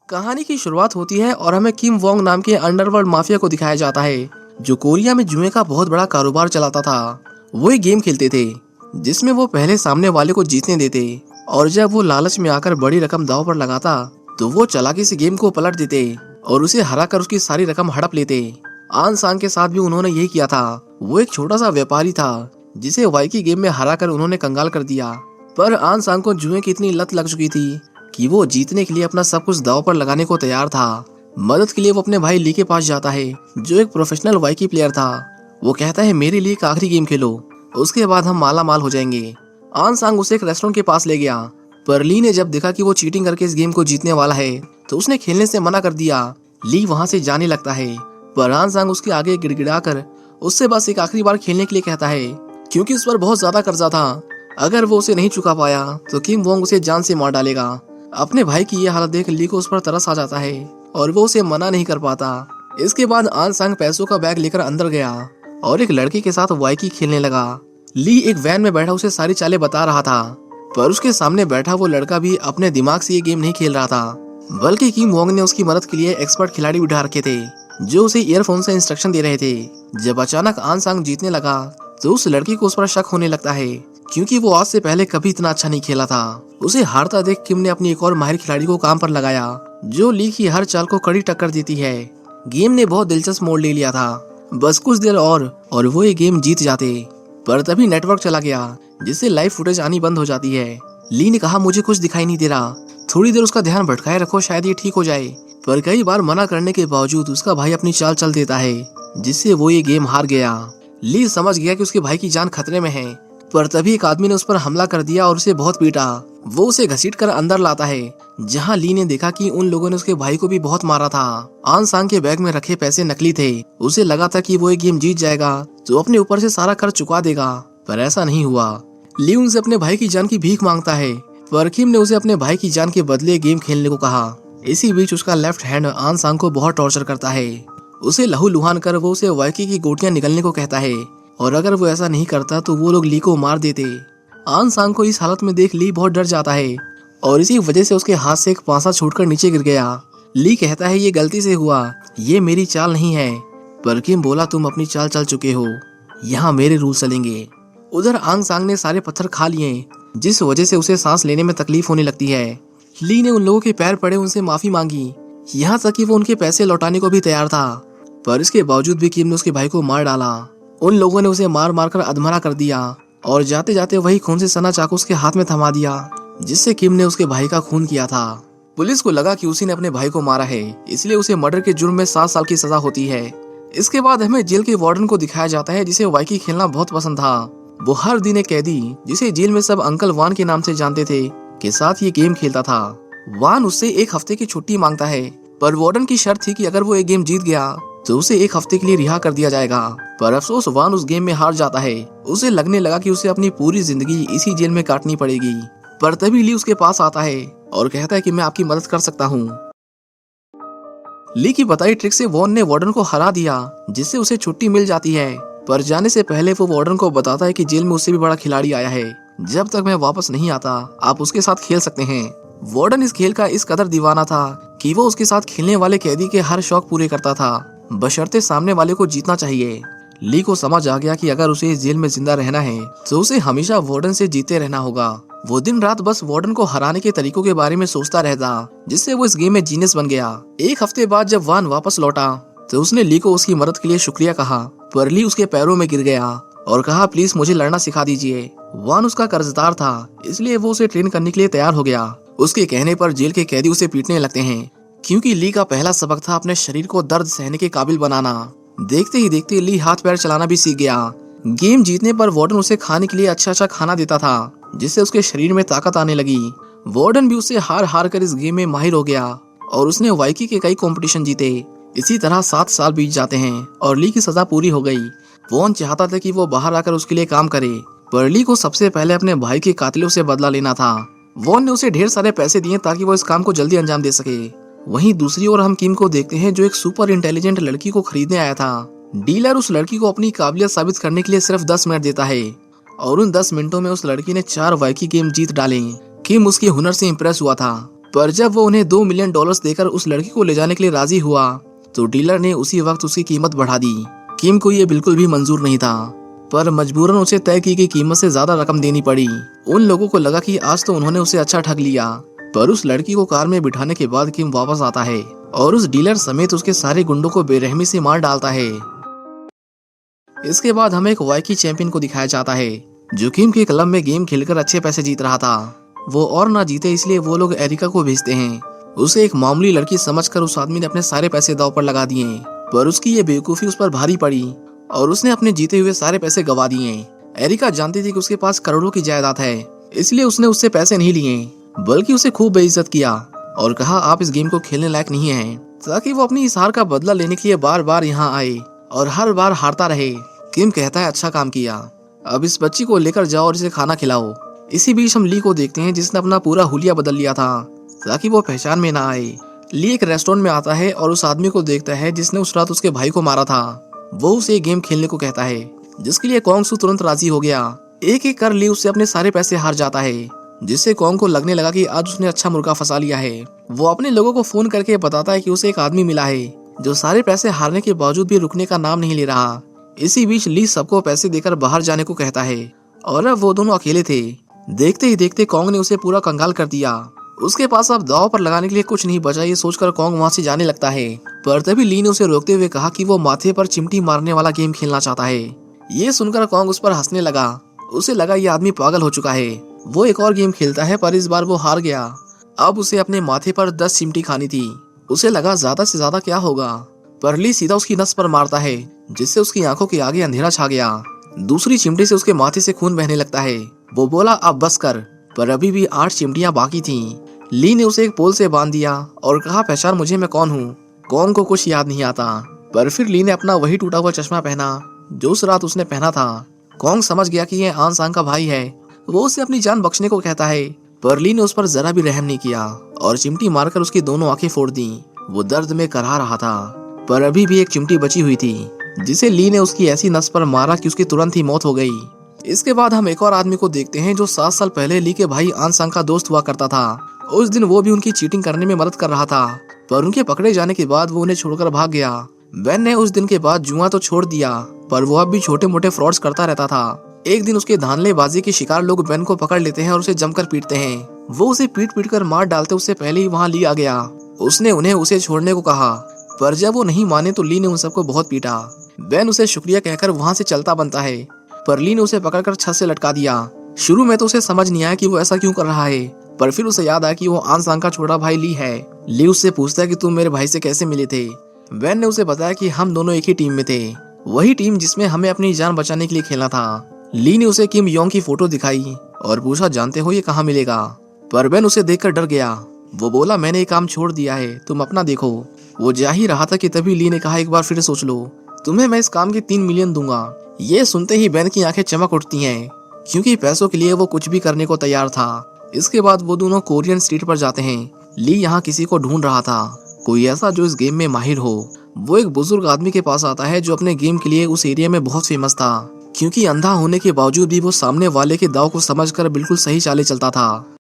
कहानी की शुरुआत होती है और हमें किम वोंग नाम के अंडरवर्ल्ड माफिया को दिखाया जाता है जो कोरिया में जुए का बहुत बड़ा कारोबार चलाता था। वो एक गेम खेलते थे जिसमें वो पहले सामने वाले को जीतने देते और जब वो लालच में आकर बड़ी रकम दांव पर लगाता तो वो चालाकी से गेम को पलट देते और उसे हरा कर उसकी सारी रकम हड़प लेते। आन सांग के साथ भी उन्होंने यही किया था। वो एक छोटा सा व्यापारी था जिसे वाई की गेम में हरा कर उन्होंने कंगाल कर दिया। पर आन सांग को जुए की इतनी लत लग चुकी थी कि वो जीतने के लिए अपना सब कुछ दांव पर लगाने को तैयार था। मदद के लिए वो अपने भाई ली के पास जाता है जो एक प्रोफेशनल वाईकी प्लेयर था। वो कहता है मेरे लिए एक आखिरी गेम खेलो, उसके बाद हम माला माल हो जाएंगे। आन सांग उसे एक रेस्टोरेंट के पास ले गया पर ली ने जब देखा कि वो चीटिंग करके इस गेम को जीतने वाला है तो उसने खेलने से मना कर दिया। ली वहां से जाने लगता है पर आन सांग उसके आगे गिड़गिड़ा कर उससे बस एक आखिरी बार खेलने के लिए कहता है क्योंकि उस पर बहुत ज्यादा कर्जा था। अगर वो उसे नहीं चुका पाया तो किम वोंग उसे जान से मार डालेगा। अपने भाई की ये हालत देख ली को उस पर तरस आ जाता है और वो उसे मना नहीं कर पाता। इसके बाद आन सांग पैसों का बैग लेकर अंदर गया और एक लड़की के साथ वाईकी खेलने लगा। ली एक वैन में बैठा उसे सारी चालें बता रहा था पर उसके सामने बैठा वो लड़का भी अपने दिमाग से ये गेम नहीं खेल रहा था बल्कि किम वोंग ने उसकी मदद के लिए एक्सपर्ट खिलाड़ी बिठा रखे थे जो उसे ईयरफोन से इंस्ट्रक्शन दे रहे थे। जब अचानक आन सांग जीतने लगा तो उस लड़की को उस पर शक होने लगता है क्योंकि वो आज से पहले कभी इतना अच्छा नहीं खेला था। उसे हारता देख किम ने अपनी एक और माहिर खिलाड़ी को काम पर लगाया जो ली की हर चाल को कड़ी टक्कर देती है। गेम ने बहुत दिलचस्प मोड़ ले लिया था। बस कुछ देर और वो ये गेम जीत जाते पर तभी नेटवर्क चला गया जिससे लाइव फुटेज आनी बंद हो जाती है। ली ने कहा मुझे कुछ दिखाई नहीं दे रहा, थोड़ी देर उसका ध्यान भटकाए रखो, शायद ये ठीक हो जाए। पर कई बार मना करने के बावजूद उसका भाई अपनी चाल चल देता है जिससे वो ये गेम हार गया। ली समझ गया कि उसके भाई की जान खतरे में है पर तभी एक आदमी ने उस पर हमला कर दिया और उसे बहुत पीटा। वो उसे घसीट कर अंदर लाता है जहां ली ने देखा कि उन लोगों ने उसके भाई को भी बहुत मारा था। आन सांग के बैग में रखे पैसे नकली थे। उसे लगा था कि वो एक गेम जीत जाएगा तो अपने ऊपर से सारा खर्च चुका देगा पर ऐसा नहीं हुआ। ली उनसे अपने भाई की जान की भीख मांगता है पर किम ने उसे अपने भाई की जान के बदले गेम खेलने को कहा। इसी बीच उसका लेफ्ट हैंड आन सांग को बहुत टॉर्चर करता है। उसे लहू लुहान कर वो उसे वाईकी की गोटियां निकलने को कहता है और अगर वो ऐसा नहीं करता तो वो लोग ली को मार देते। आन सांग को इस हालत में देख ली बहुत डर जाता है और इसी वजह से उसके हाथ से एक पासा छूटकर नीचे गिर गया। ली कहता है ये गलती से हुआ, ये मेरी चाल नहीं है। पर किम बोला तुम अपनी चाल चल चुके हो, यहाँ मेरे रूल चलेंगे। उधर आन सांग ने सारे पत्थर खा लिए जिस वजह से उसे सांस लेने में तकलीफ होने लगती है। ली ने उन लोगों के पैर पड़े उनसे माफी मांगी, यहाँ तक कि वो उनके पैसे लौटाने को भी तैयार था। पर इसके बावजूद भी किम ने उसके भाई को मार डाला। उन लोगों ने उसे मार मार कर अधमरा कर दिया और जाते जाते वही खून से सना चाकू उसके हाथ में थमा दिया जिससे किम ने उसके भाई का खून किया था। पुलिस को लगा कि उसी ने अपने भाई को मारा है इसलिए उसे मर्डर के जुर्म में 7 साल की सजा होती है। इसके बाद हमें जेल के वार्डन को दिखाया जाता है जिसे वाईकी खेलना बहुत पसंद था। वो हर दिन एक कैदी जिसे जेल में सब अंकल वान के नाम से जानते थे के साथ ये गेम खेलता था। वान उससे 1 हफ्ते की छुट्टी मांगता है पर वार्डन की शर्त थी कि अगर वो एक गेम जीत गया तो उसे 1 हफ्ते के लिए रिहा कर दिया जाएगा। पर अफसोस वान उस गेम में हार जाता है। उसे लगने लगा कि उसे अपनी पूरी जिंदगी इसी जेल में काटनी पड़ेगी। पर तभी ली उसके पास आता है और कहता है कि मैं आपकी मदद कर सकता हूँ। ली की बताई ट्रिक से वॉन ने वार्डन को हरा दिया जिससे उसे छुट्टी मिल जाती है। पर जाने से पहले वो वार्डन को बताता है कि जेल में उससे भी बड़ा खिलाड़ी आया है, जब तक मैं वापस नहीं आता आप उसके साथ खेल सकते हैं। वार्डन इस खेल का इस कदर दीवाना था कि वो उसके साथ खेलने वाले कैदी के हर शौक पूरे करता था बशर्ते सामने वाले को जीतना चाहिए। ली को समझ आ गया कि अगर उसे इस जेल में जिंदा रहना है तो उसे हमेशा वार्डन से जीते रहना होगा। वो दिन रात बस वार्डन को हराने के तरीकों के बारे में सोचता रहता जिससे वो इस गेम में जीनियस बन गया। 1 हफ्ते बाद जब वान वापस लौटा तो उसने ली को उसकी मदद के लिए शुक्रिया कहा पर ली उसके पैरों में गिर गया और कहा प्लीज मुझे लड़ना सिखा दीजिए। वान उसका कर्जदार था इसलिए वो उसे ट्रेन करने के लिए तैयार हो गया। उसके कहने पर जेल के कैदी उसे पीटने लगते हैं क्योंकि ली का पहला सबक था अपने शरीर को दर्द सहने के काबिल बनाना। देखते ही देखते ली हाथ पैर चलाना भी सीख गया। गेम जीतने पर वार्डन उसे खाने के लिए अच्छा खाना देता था जिससे उसके शरीर में ताकत आने लगी। वार्डन भी उससे हार हार कर इस गेम में माहिर हो गया और उसने वाईकी के कई कंपटीशन जीते। इसी तरह 7 साल बीत जाते हैं और ली की सजा पूरी हो गई। वॉन चाहता था कि वो बाहर आकर उसके लिए काम करे पर ली को सबसे पहले अपने भाई के कातिलों से बदला लेना था। वॉन ने उसे ढेर सारे पैसे दिए ताकि वो इस काम को जल्दी अंजाम दे सके। वहीं दूसरी ओर हम किम को देखते हैं जो एक सुपर इंटेलिजेंट लड़की को खरीदने आया था। डीलर उस लड़की को अपनी काबिलियत साबित करने के लिए सिर्फ 10 मिनट देता है और उन 10 मिनटों में उस लड़की ने 4 वाईकी गेम जीत डाले। किम उसके हुनर से इम्प्रेस हुआ था पर जब वो उन्हें $2 मिलियन देकर उस लड़की को ले जाने के लिए राजी हुआ तो डीलर ने उसी वक्त उसकी कीमत बढ़ा दी। किम को ये बिल्कुल भी मंजूर नहीं था, पर मजबूरन उसे तय की गई कीमत से ज्यादा रकम देनी पड़ी। उन लोगों को लगा कि आज तो उन्होंने उसे अच्छा ठग लिया, पर उस लड़की को कार में बिठाने के बाद किम वापस आता है और उस डीलर समेत उसके सारे गुंडों को बेरहमी से मार डालता है। इसके बाद हमें एक वाइकी चैंपियन को दिखाया जाता है जो किम के क्लब में गेम खेलकर अच्छे पैसे जीत रहा था। वो और ना जीते इसलिए वो लोग एरिका को भेजते हैं। उसे एक मामूली लड़की समझकर उस आदमी ने अपने सारे पैसे दांव पर लगा दिए, पर उसकी ये बेवकूफी उस पर भारी पड़ी और उसने अपने जीते हुए सारे पैसे गवा दिए। एरिका जानती थी कि उसके पास करोड़ों की जायदाद है, इसलिए उसने उससे पैसे नहीं लिए बल्कि उसे खूब बेइज्जत किया और कहा आप इस गेम को खेलने लायक नहीं हैं, ताकि वो अपनी इस हार का बदला लेने के लिए बार बार यहाँ आए और हर बार हारता रहे। किम कहता है अच्छा काम किया, अब इस बच्ची को लेकर जाओ और इसे खाना खिलाओ। इसी बीच हम ली को देखते हैं जिसने अपना पूरा हुलिया बदल लिया था ताकि वो पहचान में ना आए। ली एक रेस्टोरेंट में आता है और उस आदमी को देखता है जिसने उस रात उसके भाई को मारा था। वो उसे गेम खेलने को कहता है जिसके लिए कॉन्ग सू तुरंत राजी हो गया। एक एक कर ली उससे अपने सारे पैसे हार जाता है, जिससे कॉन्ग को लगने लगा कि आज उसने अच्छा मुर्गा फंसा लिया है। वो अपने लोगों को फोन करके बताता है कि उसे एक आदमी मिला है जो सारे पैसे हारने के बावजूद भी रुकने का नाम नहीं ले रहा। इसी बीच ली सबको पैसे देकर बाहर जाने को कहता है और अब वो दोनों अकेले थे। देखते ही देखते कॉन्ग ने उसे पूरा कंगाल कर दिया। उसके पास अब दाव पर लगाने के लिए कुछ नहीं बचा, ये सोचकर कॉन्ग वहां से जाने लगता है, पर तभी ली ने उसे रोकते हुए कहा कि वो माथे पर चिमटी मारने वाला गेम खेलना चाहता है। ये सुनकर कॉन्ग उस पर हंसने लगा। उसे लगा ये आदमी पागल हो चुका है। वो एक और गेम खेलता है पर इस बार वो हार गया। अब उसे अपने माथे पर 10 चिमटी खानी थी। उसे लगा ज्यादा से ज्यादा क्या होगा, पर ली सीधा उसकी नस पर मारता है जिससे उसकी आंखों के आगे अंधेरा छा गया। दूसरी चिमटी से उसके माथे से खून बहने लगता है। वो बोला अब बस कर, पर अभी भी 8 चिमटियां बाकी थीं। ली ने उसे एक पोल से बांध दिया और कहा पहचान मुझे, मैं कौन हूँ। कॉन्ग को कुछ याद नहीं आता, पर फिर ली ने अपना वही टूटा हुआ चश्मा पहना जो उस रात उसने पहना था। कॉन्ग समझ गया कि यह आन सांग का भाई है। वो उसे अपनी जान बख्शने को कहता है, पर ली ने उस पर जरा भी रहम नहीं किया और चिमटी मारकर उसकी दोनों आंखें फोड़ दी। वो दर्द में करहा रहा था, पर अभी भी एक चिमटी बची हुई थी जिसे ली ने उसकी ऐसी नस पर मारा कि उसकी तुरंत ही मौत हो गई। इसके बाद हम एक और आदमी को देखते हैं जो 7 साल पहले ली के भाई आन सांग का दोस्त हुआ करता था। उस दिन वो भी उनकी चीटिंग करने में मदद कर रहा था, पर उनके पकड़े जाने के बाद वो उन्हें छोड़कर भाग गया। बेन ने उस दिन के बाद जुआ तो छोड़ दिया, पर वो अब भी छोटे मोटे फ्रॉड्स करता रहता था। एक दिन उसके धांधलेबाजी के शिकार लोग बेन को पकड़ लेते हैं और उसे जमकर पीटते हैं। वो उसे पीट पीट कर मार डालते उससे पहले ही वहाँ ली आ गया। उसने उन्हें उसे छोड़ने को कहा, पर जब वो नहीं माने तो ली ने उन सबको बहुत पीटा। बेन उसे शुक्रिया कहकर वहाँ से चलता बनता है, पर ली ने उसे पकड़कर छत से लटका दिया। शुरू में तो उसे समझ नहीं आया कि वो ऐसा क्यों कर रहा है, पर फिर उसे याद आया कि वो आन सांग का छोटा भाई ली है। ली उससे पूछता है कि तुम मेरे भाई से कैसे मिले थे। बेन ने उसे बताया कि हम दोनों एक ही टीम में थे, वही टीम जिसमें हमें अपनी जान बचाने के लिए खेलना था। ली ने उसे किम योंग की फोटो दिखाई और पूछा जानते हो ये कहाँ मिलेगा, पर बेन उसे देखकर डर गया। वो बोला मैंने ये काम छोड़ दिया है, तुम अपना देखो। वो जा ही रहा था कि तभी ली ने कहा एक बार फिर सोच लो, तुम्हें मैं इस काम के 3 मिलियन दूंगा। ये सुनते ही बेन की आंखें चमक उठती हैं, क्योंकि पैसों के लिए वो कुछ भी करने को तैयार था। इसके बाद वो दोनों कोरियन स्ट्रीट पर जाते हैं। ली यहाँ किसी को ढूंढ रहा था, कोई ऐसा जो इस गेम में माहिर हो। वो एक बुजुर्ग आदमी के पास आता है जो अपने गेम के लिए उस एरिया में बहुत फेमस था, क्योंकि अंधा होने के बावजूद भी वो सामने वाले के दाव को समझकर बिल्कुल सही चाले चलता था।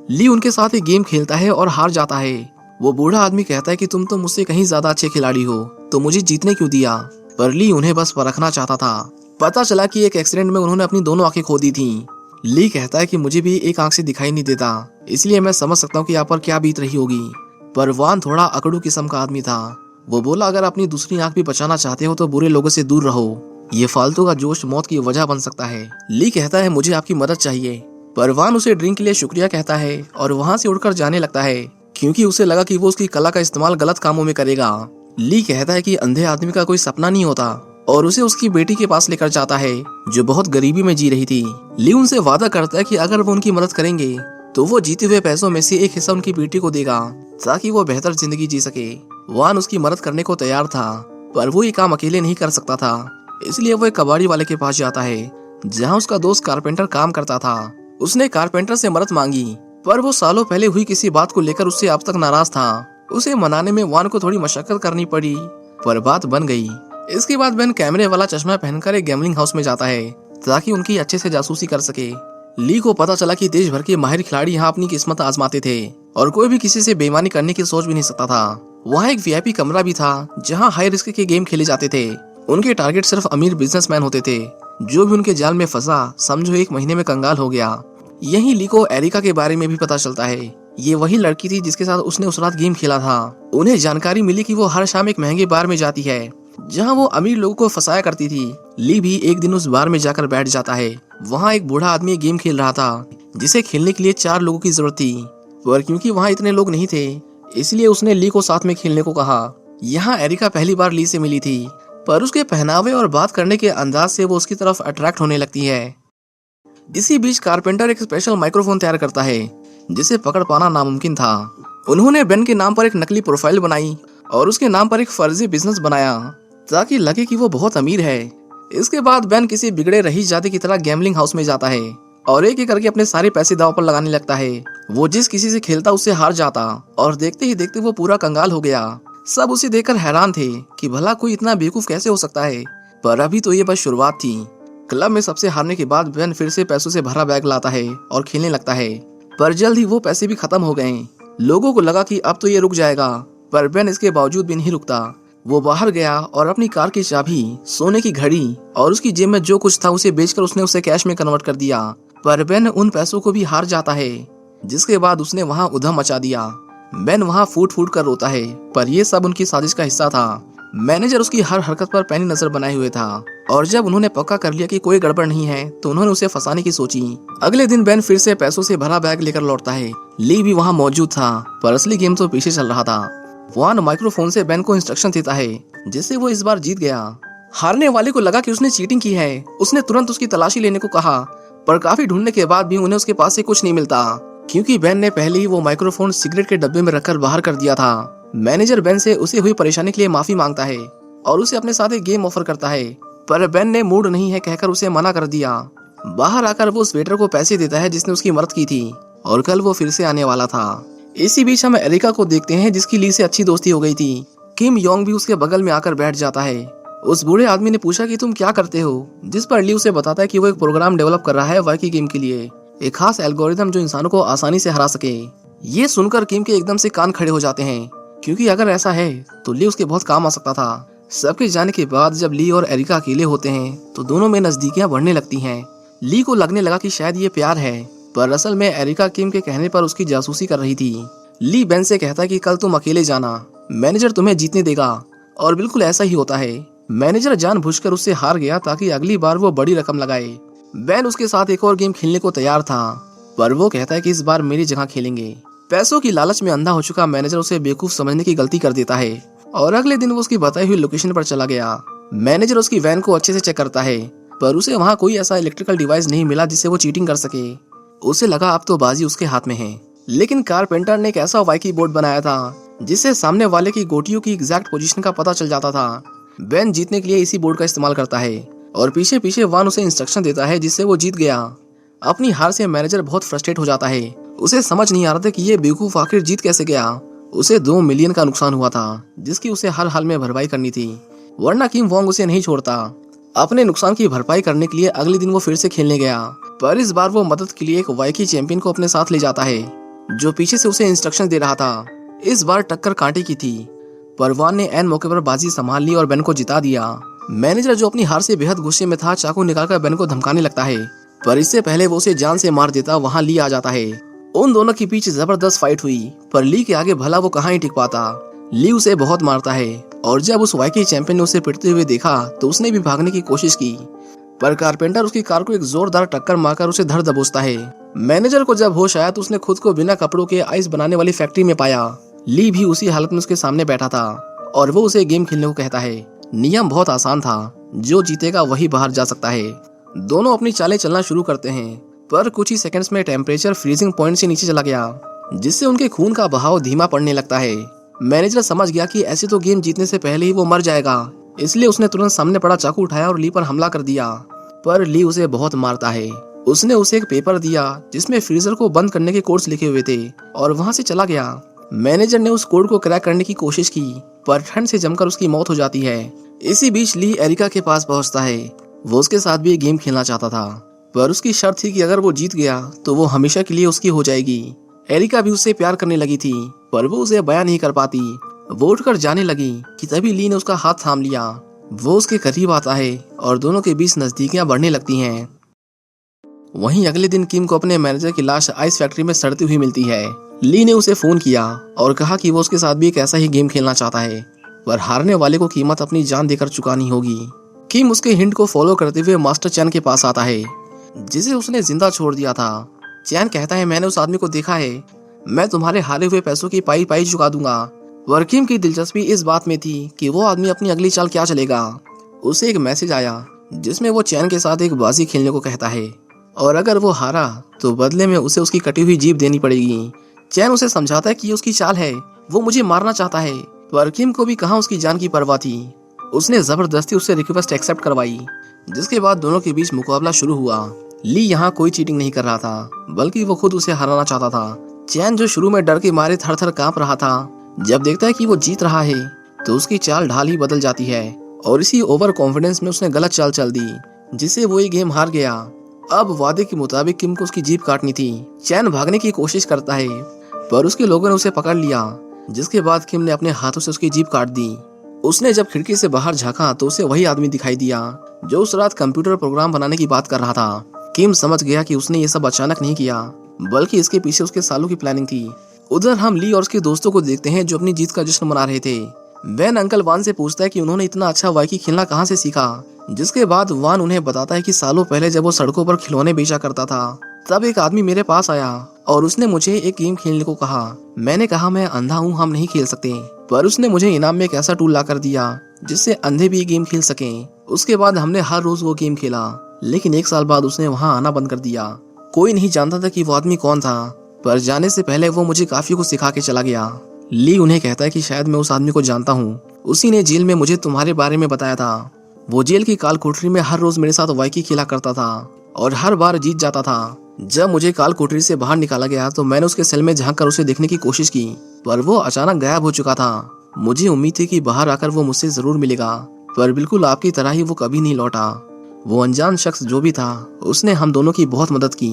ली उनके साथ एक गेम खेलता है और हार जाता है। वो बूढ़ा आदमी कहता है कि तुम तो मुझसे कहीं ज्यादा अच्छे खिलाड़ी हो, तो मुझे जीतने क्यों दिया। पर ली उन्हें बस परखना चाहता था। पता चला कि एक एक्सीडेंट में उन्होंने अपनी दोनों आंखें खो दी थी। ली कहता है कि मुझे भी एक आंख से दिखाई नहीं देता, इसलिए मैं समझ सकता हूँ कि यहाँ पर क्या बीत रही होगी। पर वान थोड़ा अकड़ू किस्म का आदमी था। वो बोला अगर अपनी दूसरी आंख भी बचाना चाहते हो तो बुरे लोगों से दूर रहो, ये फालतू का जोश मौत की वजह बन सकता है। ली कहता है मुझे आपकी मदद चाहिए, पर वान उसे ड्रिंक के लिए शुक्रिया कहता है और वहाँ से उड़कर जाने लगता है, क्योंकि उसे लगा कि वो उसकी कला का इस्तेमाल गलत कामों में करेगा। ली कहता है कि अंधे आदमी का कोई सपना नहीं होता और उसे उसकी बेटी के पास लेकर जाता है जो बहुत गरीबी में जी रही थी। ली उनसे वादा करता है कि अगर वो उनकी मदद करेंगे तो वो जीते हुए पैसों में से एक हिस्सा उनकी बेटी को देगा ताकि वो बेहतर जिंदगी जी सके। वान उसकी मदद करने को तैयार था, पर वो ये काम अकेले नहीं कर सकता था, इसलिए वो एक कबाड़ी वाले के पास जाता है जहाँ उसका दोस्त कारपेंटर काम करता था। उसने कारपेंटर से मदद मांगी, पर वो सालों पहले हुई किसी बात को लेकर उससे अब तक नाराज था। उसे मनाने में वान को थोड़ी मशक्कत करनी पड़ी, पर बात बन गई। इसके बाद बेन कैमरे वाला चश्मा पहनकर एक गैमलिंग हाउस में जाता है ताकि उनकी अच्छे से जासूसी कर सके। ली को पता चला कि देश भर के माहिर खिलाड़ी यहाँ अपनी किस्मत आजमाते थे। और कोई भी किसी से बेईमानी करने की सोच भी नहीं सकता था। वहाँ एक वीआईपी कमरा भी था जहाँ हाई रिस्क के गेम खेले जाते थे। उनके टारगेट सिर्फ अमीर बिजनेसमैन होते थे। जो भी उनके जाल में फंसा समझो 1 महीने में कंगाल हो गया। यही ली को एरिका के बारे में भी पता चलता है। ये वही लड़की थी जिसके साथ उसने उस रात गेम खेला था। उन्हें जानकारी मिली कि वो हर शाम एक महंगे बार में जाती है जहां वो अमीर लोगों को फंसाया करती थी। ली भी एक दिन उस बार में जाकर बैठ जाता है। वहां एक बूढ़ा आदमी गेम खेल रहा था जिसे खेलने के लिए 4 लोगों की जरूरत थी, पर क्योंकि वहां इतने लोग नहीं थे इसलिए उसने ली को साथ में खेलने को कहा। यहाँ एरिका पहली बार ली से मिली थी, पर उसके पहनावे और बात करने के अंदाज से वो उसकी तरफ अट्रैक्ट होने लगती है। इसी बीच कारपेंटर एक स्पेशल माइक्रोफोन तैयार करता है जिसे पकड़ पाना नामुमकिन था। उन्होंने बेन के नाम पर एक नकली प्रोफाइल बनाई और उसके नाम पर एक फर्जी बिजनेस बनाया ताकि लगे कि वो बहुत अमीर है। इसके बाद बेन किसी बिगड़े रही जाति की तरह गैम्बलिंग हाउस में जाता है और एक एक करके अपने सारे पैसे दांव पर लगाने लगता है। वो जिस किसी से खेलता उससे हार जाता और देखते ही देखते वो पूरा कंगाल हो गया। सब उसे देखकर हैरान थे कि भला कोई इतना बेवकूफ कैसे हो सकता है, पर अभी तो ये बस शुरुआत थी। क्लब में सबसे हारने के बाद बेन फिर से पैसों से भरा बैग लाता है और खेलने लगता है, पर जल्द ही वो पैसे भी खत्म हो गए। लोगों को लगा कि अब तो ये रुक जाएगा, पर बेन इसके बावजूद भी नहीं रुकता। वो बाहर गया और अपनी कार की चाबी, सोने की घड़ी और उसकी जेब में जो कुछ था उसे बेचकर उसने उसे कैश में कन्वर्ट कर दिया। पर बेन उन पैसों को भी हार जाता है, जिसके बाद उसने वहाँ उधम मचा दिया। बेन वहाँ फूट फूट कर रोता है, पर यह सब उनकी साजिश का हिस्सा था। मैनेजर उसकी हर हरकत पर पैनी नजर बनाए हुए था और जब उन्होंने पक्का कर लिया कि कोई गड़बड़ नहीं है तो उन्होंने उसे फंसाने की सोची। अगले दिन बेन फिर से पैसों से भरा बैग लेकर लौटता है। ली भी वहाँ मौजूद था, पर असली गेम तो पीछे चल रहा था। वान माइक्रोफोन से बेन को इंस्ट्रक्शन देता है जिससे वो इस बार जीत गया। हारने वाले को लगा कि उसने चीटिंग की है। उसने तुरंत उसकी तलाशी लेने को कहा, पर काफी ढूंढने के बाद भी उन्हें उसके पास से कुछ नहीं मिलता, क्योंकि बेन ने पहले ही वो माइक्रोफोन सिगरेट के डब्बे में रखकर बाहर कर दिया था। मैनेजर बेन से उसे हुई परेशानी के लिए माफी मांगता है और उसे अपने साथ एक गेम ऑफर करता है, पर बेन ने मूड नहीं है कहकर उसे मना कर दिया। बाहर आकर वो उस वेटर को पैसे देता है जिसने उसकी मदद की थी और कल वो फिर से आने वाला था। इसी बीच हम एरिका को देखते हैं जिसकी ली से अच्छी दोस्ती हो गई थी। किम योंग भी उसके बगल में आकर बैठ जाता है। उस बूढ़े आदमी ने पूछा कि तुम क्या करते हो, जिस पर ली उसे बताता है कि वो एक प्रोग्राम डेवलप कर रहा है वाकी गेम के लिए, एक खास एल्गोरिथम जो इंसानों को आसानी से हरा सके। ये सुनकर किम के एकदम से कान खड़े हो जाते हैं, क्योंकि अगर ऐसा है तो ली उसके बहुत काम आ सकता था। सबके जाने के बाद जब ली और एरिका अकेले होते हैं तो दोनों में नजदीकियां बढ़ने लगती हैं। ली को लगने लगा कि शायद ये प्यार है, पर असल में एरिका किम के कहने पर उसकी जासूसी कर रही थी। ली बेन से कहता है कि कल तुम अकेले जाना, मैनेजर तुम्हें जीतने देगा, और बिल्कुल ऐसा ही होता है। मैनेजर जानबूझकर उससे हार गया ताकि अगली बार वो बड़ी रकम लगाए। बेन उसके साथ एक और गेम खेलने को तैयार था, पर वो कहता है कि इस बार मेरी जगह खेलेंगे। पैसों की लालच में अंधा हो चुका मैनेजर उसे बेवकूफ समझने की गलती कर देता है और अगले दिन वो उसकी बताई हुई लोकेशन पर चला गया। मैनेजर उसकी वैन को अच्छे से चेक करता है, पर उसे वहाँ कोई ऐसा इलेक्ट्रिकल डिवाइस नहीं मिला जिससे वो चीटिंग कर सके। उसे लगा अब तो बाजी उसके हाथ में है, लेकिन कारपेंटर ने एक ऐसा वाई बोर्ड बनाया था जिससे सामने वाले की गोटियों की एग्जैक्ट पोजीशन का पता चल जाता था। बेन जीतने के लिए इसी बोर्ड का इस्तेमाल करता है और पीछे पीछे वान उसे इंस्ट्रक्शन देता है जिससे वो जीत गया। अपनी हार से मैनेजर बहुत फ्रस्ट्रेट हो जाता है। उसे समझ नहीं आ रहा था कि ये बेवकूफ आखिर जीत कैसे गया। उसे 2 मिलियन का नुकसान हुआ था जिसकी उसे हर हाल में भरपाई करनी थी, वरना किम वोंग उसे नहीं छोड़ता। अपने नुकसान की भरपाई करने के लिए अगले दिन वो फिर से खेलने गया, पर इस बार वो मदद के लिए एक वाइकी चैंपियन को अपने साथ ले जाता है जो पीछे से उसे इंस्ट्रक्शन दे रहा था। इस बार टक्कर कांटे की थी, पर वान ने ऐन मौके पर बाजी संभाल ली और बेन को जिता दिया। मैनेजर जो अपनी हार से बेहद गुस्से में था चाकू निकालकर बेन को धमकाने लगता है, पर इससे पहले वो उसे जान से मार देता वहाँ ली आ जाता है। उन दोनों के बीच जबरदस्त फाइट हुई, पर ली के आगे भला वो कहाँ ही टिक पाता। ली उसे बहुत मारता है और जब उस वाइकी चैंपियन ने उसे पिटते हुए देखा तो उसने भी भागने की कोशिश की, पर कारपेंटर उसकी कार को एक जोरदार टक्कर मारकर उसे धर दबोचता है। मैनेजर को जब होश आया तो उसने खुद को बिना कपड़ों के आइस बनाने वाली फैक्ट्री में पाया। ली भी उसी हालत में उसके सामने बैठा था और वो उसे गेम खेलने को कहता है। नियम बहुत आसान था, जो जीतेगा वही बाहर जा सकता है। दोनों अपनी चालें चलना शुरू करते हैं, पर कुछ ही सेकंड्स में टेम्परेचर फ्रीजिंग पॉइंट से नीचे चला गया, जिससे उनके खून का बहाव धीमा पड़ने लगता है। मैनेजर समझ गया कि ऐसे तो गेम जीतने से पहले ही वो मर जाएगा, इसलिए उसने तुरंत सामने पड़ा चाकू उठाया और ली पर हमला कर दिया, पर ली उसे बहुत मारता है। उसने उसे एक पेपर दिया जिसमें फ्रीजर को बंद करने के कोड्स लिखे हुए थे और वहां से चला गया। मैनेजर ने उस कोड को क्रैक करने की कोशिश की, पर ठंड से जमकर उसकी मौत हो जाती है। इसी बीच ली एरिका के पास पहुंचता है। वो उसके साथ भी एक गेम खेलना चाहता था, पर उसकी शर्त थी कि अगर वो जीत गया तो वो हमेशा के लिए उसकी हो जाएगी। एरिका भी उससे प्यार करने लगी थी, पर वो उसे बयां नहीं कर पाती। वो उठकर जाने लगी कि तभी ली ने उसका हाथ थाम लिया। वो उसके करीब आता है और दोनों के बीच नजदीकियां बढ़ने लगती हैं। वहीं अगले दिन किम को अपने मैनेजर की लाश आइस फैक्ट्री में सड़ती हुई मिलती है। ली ने उसे फोन किया और कहा कि वो उसके साथ भी एक ऐसा ही गेम खेलना चाहता है, पर हारने वाले को कीमत अपनी जान देकर चुकानी होगी। किम उसके हिंट को फॉलो करते हुए मास्टर चैन के पास आता है, जिसे उसने जिंदा छोड़ दिया था। चैन कहता है, मैंने उस आदमी को देखा है, मैं तुम्हारे हारे हुए पैसों की पाई पाई चुका दूंगा। पर किम की दिलचस्पी इस बात में थी कि वो आदमी अपनी अगली चाल क्या चलेगा। उसे एक मैसेज आया जिसमें वो चैन के साथ एक बाजी खेलने को कहता है, और अगर वो हारा तो बदले में उसे उसकी कटी हुई जीभ देनी पड़ेगी। चैन उसे समझाता है कि ये उसकी चाल है, वो मुझे मारना चाहता है, पर किम को भी कहाँ उसकी जान की परवाह थी। उसने जबरदस्ती उससे रिक्वेस्ट एक्सेप्ट करवाई, जिसके बाद दोनों के बीच मुकाबला शुरू हुआ। ली यहाँ कोई चीटिंग नहीं कर रहा था, बल्कि वो खुद उसे हराना चाहता था। चैन जो शुरू में डर के मारे थर थर कांप रहा था, जब देखता है कि वो जीत रहा है तो उसकी चाल ढाल ही बदल जाती है, और इसी ओवर कॉन्फिडेंस में उसने गलत चाल चल दी, जिससे वो ये गेम हार गया। अब वादे के मुताबिक किम को उसकी जीभ काटनी थी। चैन भागने की कोशिश करता है, पर उसके लोगों ने उसे पकड़ लिया, जिसके बाद किम ने अपने हाथों से उसकी जीभ काट दी। उसने जब खिड़की से बाहर झांका तो उसे वही आदमी दिखाई दिया जो उस रात कंप्यूटर प्रोग्राम बनाने की बात कर रहा था। किम समझ गया कि उसने ये सब अचानक नहीं किया, बल्कि इसके पीछे उसके सालों की प्लानिंग थी। उधर हम ली और उसके दोस्तों को देखते हैं जो अपनी जीत का जश्न मना रहे थे। बेन अंकल वान से पूछता है कि उन्होंने इतना अच्छा वाइकी खेलना कहाँ से सीखा, जिसके बाद वान उन्हें बताता है कि सालों पहले जब वो सड़कों पर खिलौने बेचा करता था, तब एक आदमी मेरे पास आया और उसने मुझे एक गेम खेलने को कहा। मैंने कहा मैं अंधा हूँ, हम नहीं खेल सकते, पर उसने मुझे इनाम में एक ऐसा टूल ला कर दिया जिससे अंधे भी गेम खेल सकें। उसके बाद हमने हर रोज वो गेम खेला, लेकिन 1 साल बाद उसने वहाँ आना बंद कर दिया। कोई नहीं जानता था कि वो आदमी कौन था, पर जाने से पहले वो मुझे काफी कुछ सिखा के चला गया। ली उन्हें कहता है कि शायद मैं उस आदमी को जानता हूँ, उसी ने जेल में मुझे तुम्हारे बारे में बताया था। वो जेल की काल कोठरी में हर रोज मेरे साथ वाइकी खेला करता था और हर बार जीत जाता था। जब मुझे काल कोठरी से बाहर निकाला गया तो मैंने उसके सेल में झांक कर उसे देखने की कोशिश की, पर वो अचानक गायब हो चुका था। मुझे उम्मीद थी कि बाहर आकर वो मुझसे जरूर मिलेगा, पर बिल्कुल आपकी तरह ही वो कभी नहीं लौटा। वो अनजान शख्स जो भी था, उसने हम दोनों की बहुत मदद की।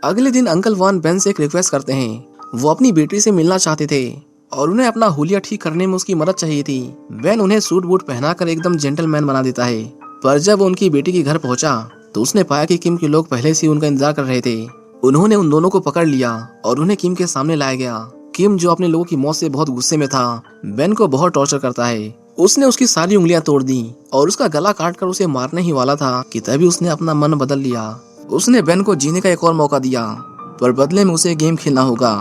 अगले दिन अंकल वान बेन से एक रिक्वेस्ट करते हैं। वो अपनी बेटी से मिलना चाहते थे और उन्हें अपना हुलिया ठीक करने में उसकी मदद चाहिए थी। बेन उन्हें सूट बूट पहनाकर एकदम जेंटलमैन बना देता है, पर जब वो उनकी बेटी के घर पहुंचा तो उसने पाया कि किम के लोग पहले से उनका इंतजार कर रहे थे। उन्होंने उन दोनों को पकड़ लिया और उन्हें किम के सामने लाया गया। किम जो अपने लोगों की मौत से बहुत गुस्से में था, बेन को बहुत टॉर्चर करता है। उसने उसकी सारी उंगलियां तोड़ दी और उसका गला काटकर उसे मारने ही वाला था कि तभी उसने अपना मन बदल लिया। उसने बेन को जीने का एक और मौका दिया, पर बदले में उसे गेम खेलना होगा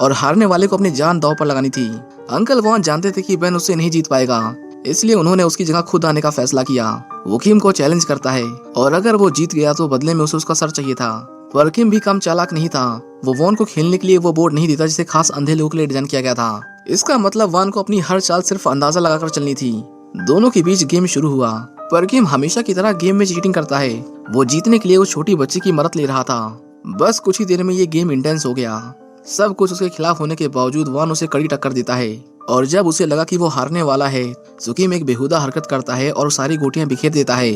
और हारने वाले को अपनी जान दांव पर लगानी थी। अंकल वॉन जानते थे कि बेन उससे नहीं जीत पाएगा, इसलिए उन्होंने उसकी जगह खुद आने का फैसला किया। वो किम को चैलेंज करता है और अगर वो जीत गया तो बदले में उसे उसका सर चाहिए था। पर किम भी कम चालाक नहीं था। वो वॉन को खेलने के लिए वो बोर्ड नहीं देता जिसे खास अंधे लोगों के लिए डिजाइन किया गया था। इसका मतलब वॉन को अपनी हर चाल सिर्फ अंदाजा लगाकर चलनी थी। दोनों के बीच गेम शुरू हुआ, पर किम हमेशा की तरह गेम में चीटिंग करता है। वो जीतने के लिए उस छोटी बच्ची की मदद ले रहा था। बस कुछ ही देर में ये गेम इंटेंस हो गया। सब कुछ उसके खिलाफ होने के बावजूद वॉन उसे कड़ी टक्कर देता है और जब उसे लगा कि वो हारने वाला है तो किम एक बेहुदा हरकत करता है और सारी गोटियां बिखेर देता है।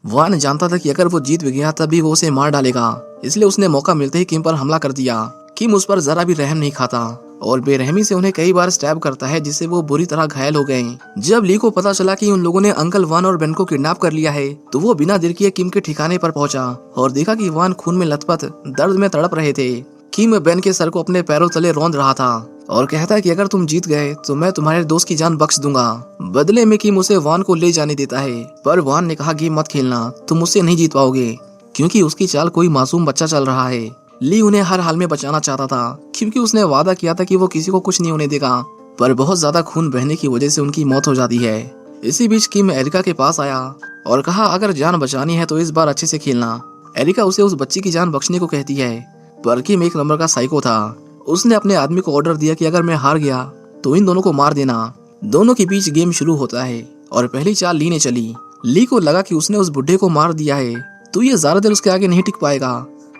वॉन जानता था कि अगर वो जीत भी गया तभी वो उसे मार डालेगा, इसलिए उसने मौका मिलते ही किम पर हमला कर दिया। किम उस पर जरा भी रहम नहीं खाता और बेरहमी से उन्हें कई बार स्टैब करता है, जिससे वो बुरी तरह घायल हो गए। जब ली को पता चला कि उन लोगों ने अंकल वान और बेन को किडनैप कर लिया है तो वो बिना देर किए किम के ठिकाने पर पहुंचा और देखा कि वान खून में लथपथ दर्द में तड़प रहे थे। किम बेन के सर को अपने पैरों तले रौंद रहा था और कहता है कि अगर तुम जीत गए तो मैं तुम्हारे दोस्त की जान बख्श दूंगा। बदले में किम उसे वान को ले जाने देता है, पर वान ने कहा गेम मत खेलना, तुम मुझसे नहीं जीत पाओगे, क्योंकि उसकी चाल कोई मासूम बच्चा चल रहा है। ली उन्हें हर हाल में बचाना चाहता था, क्योंकि उसने वादा किया था कि वो किसी को कुछ नहीं होने देगा, पर बहुत ज्यादा खून बहने की वजह से उनकी मौत हो जाती है। इसी बीच किम एरिका के पास आया और कहा अगर जान बचानी है तो इस बार अच्छे से खेलना। एरिका उसे उस बच्ची की जान बख्शने को कहती है, पर किम एक नंबर का साइको था। उसने अपने आदमी को ऑर्डर दिया कि अगर मैं हार गया तो इन दोनों को मार देना। दोनों के बीच गेम शुरू होता है और पहली चाल ली ने चली। ली को लगा कि उसने उस बुढ़े को मार दिया है तो ये ज्यादा देर उसके आगे नहीं टिक पाएगा,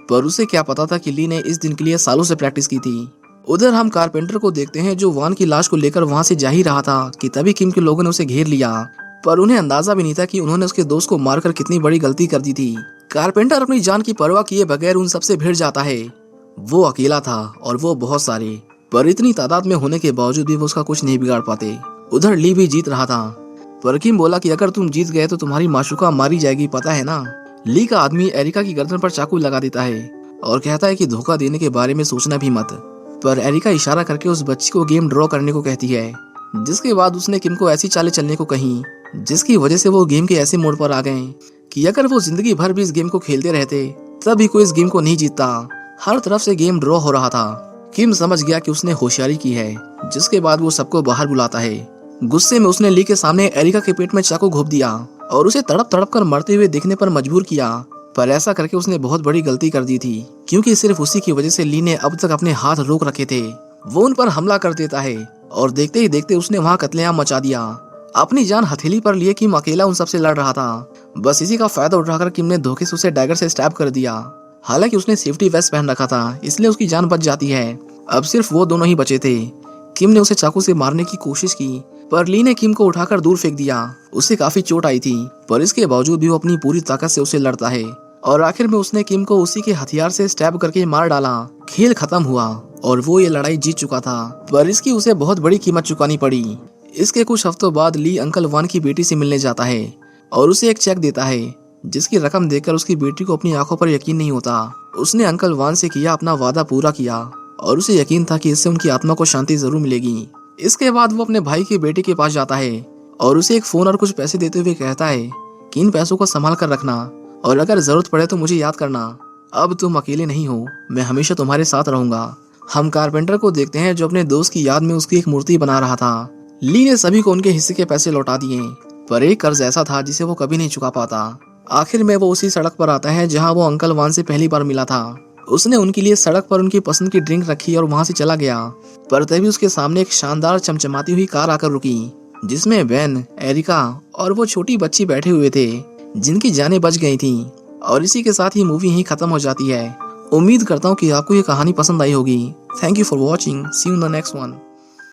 पर उसे क्या पता था कि ली ने इस दिन के लिए सालों से प्रैक्टिस की थी। उधर हम कारपेंटर को देखते हैं जो वान की लाश को लेकर वहां से जा ही रहा था कि तभी किम के लोगों ने उसे घेर लिया, पर उन्हें अंदाजा भी नहीं था कि उन्होंने उसके दोस्त को मारकर कितनी बड़ी गलती कर दी थी। कारपेंटर अपनी जान की परवाह किए बगैर उन सबसे भिड़ जाता है। वो अकेला था और वो बहुत सारे, पर इतनी तादाद में होने के बावजूद भी वो उसका कुछ नहीं बिगाड़ पाते। उधर ली भी जीत रहा था, पर किम बोला कि अगर तुम जीत गए तो तुम्हारी माशूका मारी जाएगी, पता है ना। ली का आदमी एरिका की गर्दन पर चाकू लगा देता है और कहता है कि धोखा देने के बारे में सोचना भी मत, पर एरिका इशारा करके उस बच्ची को गेम ड्रॉ करने को कहती है। जिसके बाद उसने किम को ऐसी चालें चलने को कही जिसकी वजह से वो गेम के ऐसे मोड़ पर आ गए कि अगर वो जिंदगी भर भी इस गेम को खेलते रहते तब भी कोई इस गेम को नहीं जीतता। हर तरफ से गेम ड्रॉ हो रहा था। किम समझ गया कि उसने होशियारी की है, जिसके बाद वो सबको बाहर बुलाता है। गुस्से में उसने ली के सामने एरिका के पेट में चाकू घोंप दिया और उसे तड़प तड़प कर मरते हुए देखने पर मजबूर किया। पर ऐसा करके उसने बहुत बड़ी गलती कर दी थी, क्योंकि सिर्फ उसी की वजह से ली ने अब तक अपने हाथ रोक रखे थे। वो उन पर हमला कर देता है और देखते ही देखते उसने वहाँ कत्लेआम मचा दिया। अपनी जान हथेली पर लिए किम अकेला उन सबसे लड़ रहा था। बस इसी का फायदा उठाकर किम ने धोखे से उसे डैगर से स्टैब कर दिया। हालांकि उसने सेफ्टी वेस्ट पहन रखा था, इसलिए उसकी जान बच जाती है। अब सिर्फ वो दोनों ही बचे थे। किम ने उसे चाकू से मारने की कोशिश की, पर ली ने किम को उठाकर दूर फेंक दिया। उसे काफी चोट आई थी, पर इसके बावजूद भी वो अपनी पूरी ताकत से उसे लड़ता है और आखिर में उसने किम को उसी के हथियार से स्टैब करके मार डाला। खेल खत्म हुआ और वो ये लड़ाई जीत चुका था, पर इसकी उसे बहुत बड़ी कीमत चुकानी पड़ी। इसके कुछ हफ्तों बाद ली अंकल वान की बेटी से मिलने जाता है और उसे एक चेक देता है, जिसकी रकम देखकर उसकी बेटी को अपनी आंखों पर यकीन नहीं होता। उसने अंकल वान से किया अपना वादा पूरा किया और उसे यकीन था कि इससे उनकी आत्मा को शांति जरूर मिलेगी। इसके बाद वो अपने भाई की बेटी के पास जाता है और उसे एक फोन और कुछ पैसे देते हुए कहता है कि इन पैसों को संभाल कर रखना और अगर जरूरत पड़े तो मुझे याद करना। अब तुम अकेले नहीं हो, मैं हमेशा तुम्हारे साथ रहूंगा। हम कारपेंटर को देखते हैं जो अपने दोस्त की याद में उसकी एक मूर्ति बना रहा था। ली ने सभी को उनके हिस्से के पैसे लौटा दिए, पर एक कर्ज ऐसा था जिसे वो कभी नहीं चुका पाता। आखिर में वो उसी सड़क पर आता है जहां वो अंकल वान से पहली बार मिला था। उसने उनके लिए सड़क पर उनकी पसंद की ड्रिंक रखी और वहां से चला गया, पर तभी उसके सामने एक शानदार चमचमाती हुई कार आकर रुकी, जिसमें बेन, एरिका और वो छोटी बच्ची बैठे हुए थे, जिनकी जानें बच गई थी। और इसी के साथ ही मूवी यहीं खत्म हो जाती है। उम्मीद करता हूँ कि आपको ये कहानी पसंद आई होगी। Thank you for watching. See you in the next one.